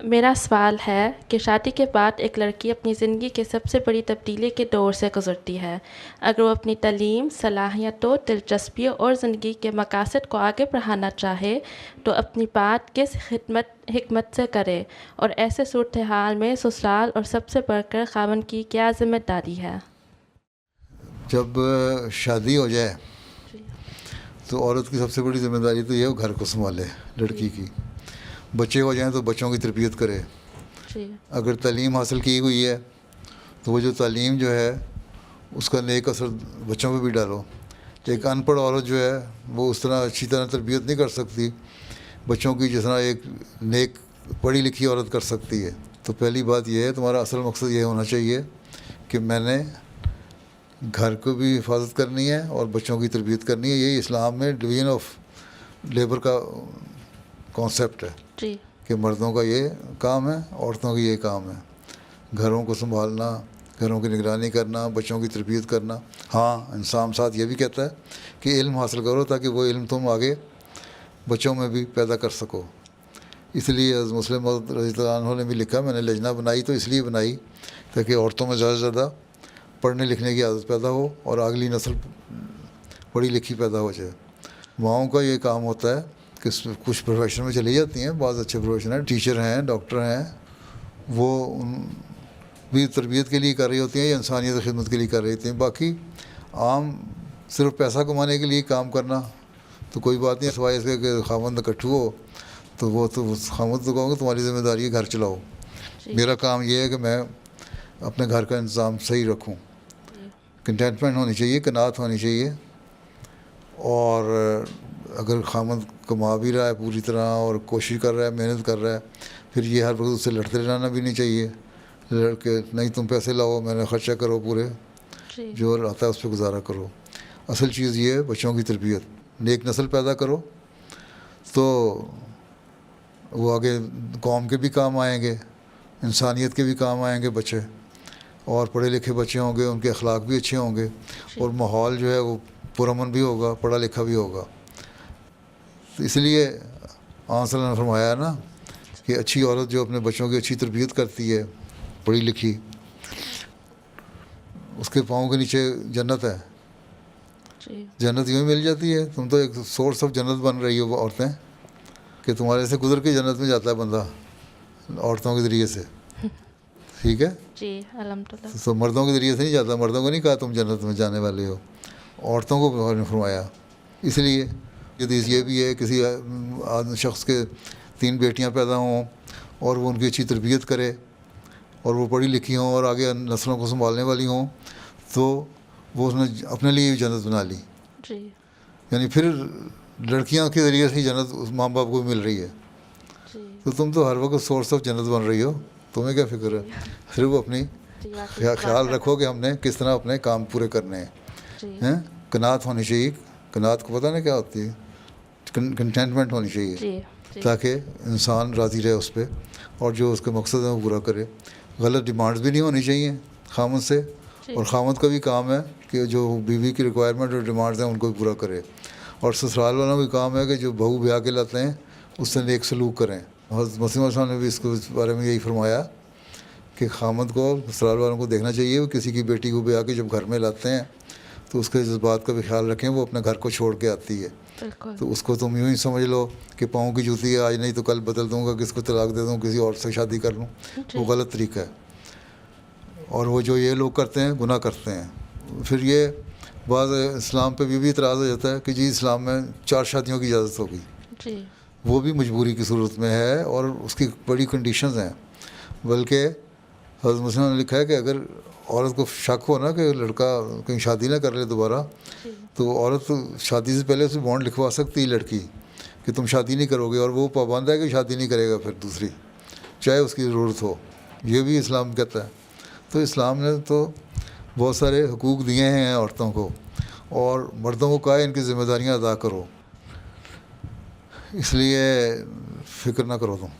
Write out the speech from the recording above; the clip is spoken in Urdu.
میرا سوال ہے کہ شادی کے بعد ایک لڑکی اپنی زندگی کے سب سے بڑی تبدیلی کے دور سے گزرتی ہے۔ اگر وہ اپنی تعلیم، صلاحیتوں، دلچسپیوں اور زندگی کے مقاصد کو آگے بڑھانا چاہے تو اپنی بات کس حکمت سے کرے، اور ایسے صورتحال میں سسرال اور سب سے بڑھ کر خاوند کی کیا ذمہ داری ہے؟ جب شادی ہو جائے جی تو عورت کی سب سے بڑی ذمہ داری تو یہ ہے گھر کو سنبھالے، لڑکی کی۔ بچے ہو جائیں تو بچوں کی تربیت کرے۔ جی اگر تعلیم حاصل کی ہوئی ہے تو وہ جو تعلیم جو ہے اس کا نیک اثر بچوں پہ بھی ڈالو۔ ایک ان پڑھ عورت جو ہے وہ اس طرح اچھی طرح تربیت نہیں کر سکتی بچوں کی جس طرح ایک نیک پڑھی لکھی عورت کر سکتی ہے۔ تو پہلی بات یہ ہے، تمہارا اصل مقصد یہ ہونا چاہیے کہ میں نے گھر کو بھی حفاظت کرنی ہے اور بچوں کی تربیت کرنی ہے۔ یہی اسلام میں ڈویژن آف لیبر کا کانسیپٹ ہے جی کہ مردوں کا یہ کام ہے، عورتوں کا یہ کام ہے، گھروں کو سنبھالنا، گھروں کی نگرانی کرنا، بچوں کی تربیت کرنا۔ ہاں، انسان ساتھ یہ بھی کہتا ہے کہ علم حاصل کرو تاکہ وہ علم تم آگے بچوں میں بھی پیدا کر سکو۔ اس لیے مسلم رضی اللہ عنہ نے بھی لکھا، میں نے لجنہ بنائی تو اس لیے بنائی تاکہ عورتوں میں زیادہ سے زیادہ پڑھنے لکھنے کی عادت پیدا ہو اور اگلی نسل پڑھی لکھی پیدا ہو جائے۔ ماؤں کا یہ کام ہوتا ہے کہ کچھ پروفیشن میں چلی جاتی ہیں، بعض اچھے پروفیشن ہیں، ٹیچر ہیں، ڈاکٹر ہیں، وہ بھی تربیت کے لیے کر رہی ہوتی ہیں یا انسانیت کی خدمت کے لیے کر رہی ہوتی ہیں۔ باقی عام صرف پیسہ کمانے کے لیے کام کرنا تو کوئی بات نہیں، سوائے اس کے کہ خاوند اکٹھو ہو تو وہ تو خاوند تو کہوں گا تمہاری ذمہ داری ہے گھر چلاؤ۔ جی میرا کام یہ ہے کہ میں اپنے گھر کا انتظام صحیح رکھوں۔ جی کنٹینٹمنٹ ہونی چاہیے، قناعت ہونی چاہیے، اور اگر خاوند کما بھی رہا ہے پوری طرح اور کوشش کر رہا ہے، محنت کر رہا ہے، پھر یہ ہر وقت اس سے لڑتے رہنا بھی نہیں چاہیے، لڑکے نہیں تم پیسے لاؤ، میں نے خرچہ کرو، پورے جی جو آتا ہے اس پہ گزارا کرو۔ اصل چیز یہ ہے بچوں کی تربیت، نیک نسل پیدا کرو تو وہ آگے قوم کے بھی کام آئیں گے، انسانیت کے بھی کام آئیں گے بچے، اور پڑھے لکھے بچے ہوں گے، ان کے اخلاق بھی اچھے ہوں گے، اور ماحول جو ہے وہ پرامن بھی ہوگا، پڑھا لکھا بھی ہوگا۔ تو اس لیے آن صلی اللہ نے فرمایا نا کہ اچھی عورت جو اپنے بچوں کی اچھی تربیت کرتی ہے، پڑھی لکھی، اس کے پاؤں کے نیچے جنت ہے۔ جی جنت یوں ہی مل جاتی ہے، تم تو ایک سورس آف جنت بن رہی ہو عورتیں، کہ تمہارے سے گزر کے جنت میں جاتا ہے بندہ عورتوں کے ذریعے سے، ٹھیک ہے؟ جی الحمدللہ۔ تو مردوں کے ذریعے سے نہیں جاتا، مردوں کو نہیں کہا تم جنت میں جانے والے ہو، عورتوں کو نے فرمایا۔ اس لیے حدیث یہ بھی ہے کسی شخص کے 3 بیٹیاں پیدا ہوں اور وہ ان کی اچھی تربیت کرے اور وہ پڑھی لکھی ہوں اور آگے نسلوں کو سنبھالنے والی ہوں تو وہ اس نے اپنے لیے بھی جنت بنا لی۔ جی یعنی پھر لڑکیاں کے ذریعے سے ہی جنت اس ماں باپ کو بھی مل رہی ہے، جی تو تم تو ہر وقت سورس آف جنت بن رہی ہو، تمہیں کیا فکر ہے؟ صرف اپنی جی واقعی خیال رکھو کہ ہم نے کس طرح اپنے کام پورے کرنے جی ہیں۔ قناعت ہونی چاہیے، قناعت کو پتہ نہیں کیا ہوتی ہے، کنٹینٹمنٹ ہونی چاہیے جی جی تاکہ انسان راضی رہے اس پہ اور جو اس کے مقصد ہیں وہ پورا کرے۔ غلط ڈیمانڈز بھی نہیں ہونی چاہیے خامد سے، جی اور خامد کا بھی کام ہے کہ جو بیوی کی ریکوائرمنٹ اور ڈیمانڈز ہیں ان کو بھی پورا کرے، اور سسرال والوں کا کام ہے کہ جو بہو بیاہ کے لاتے ہیں اس سے نیک سلوک کریں۔ حضرت مسیح علیہ السلام نے بھی اس کو اس بارے میں یہی فرمایا کہ خامد کو سسرال والوں کو دیکھنا چاہیے، وہ کسی کی بیٹی کو بیاہ کے جب گھر میں لاتے ہیں تو اس کے جذبات کا بھی خیال رکھیں، وہ اپنے گھر کو چھوڑ کے آتی ہے، بالکل تو اس کو تم یوں ہی سمجھ لو کہ پاؤں کی جوتی ہے، آج نہیں تو کل بدل دوں گا، کس کو طلاق دے دوں، کسی اور سے شادی کر لوں، وہ غلط طریقہ ہے۔ اور وہ جو یہ لوگ کرتے ہیں گناہ کرتے ہیں۔ پھر یہ بعض اسلام پہ بھی اعتراض ہو جاتا ہے کہ جی اسلام میں 4 شادیوں کی اجازت ہوگی، جی وہ بھی مجبوری کی صورت میں ہے اور اس کی بڑی کنڈیشنز ہیں، بلکہ حضرت مسلم نے لکھا ہے کہ اگر عورت کو شک ہو نا کہ لڑکا کہیں شادی نہ کر لے دوبارہ، جی تو عورت شادی سے پہلے اسے بانڈ لکھوا سکتی ہے لڑکی کہ تم شادی نہیں کرو گے، اور وہ پابند ہے کہ شادی نہیں کرے گا پھر دوسری، چاہے اس کی ضرورت ہو، یہ بھی اسلام کہتا ہے۔ تو اسلام نے تو بہت سارے حقوق دیے ہیں عورتوں کو، اور مردوں کو کہا ہے ان کی ذمہ داریاں ادا کرو، اس لیے فکر نہ کرو تم۔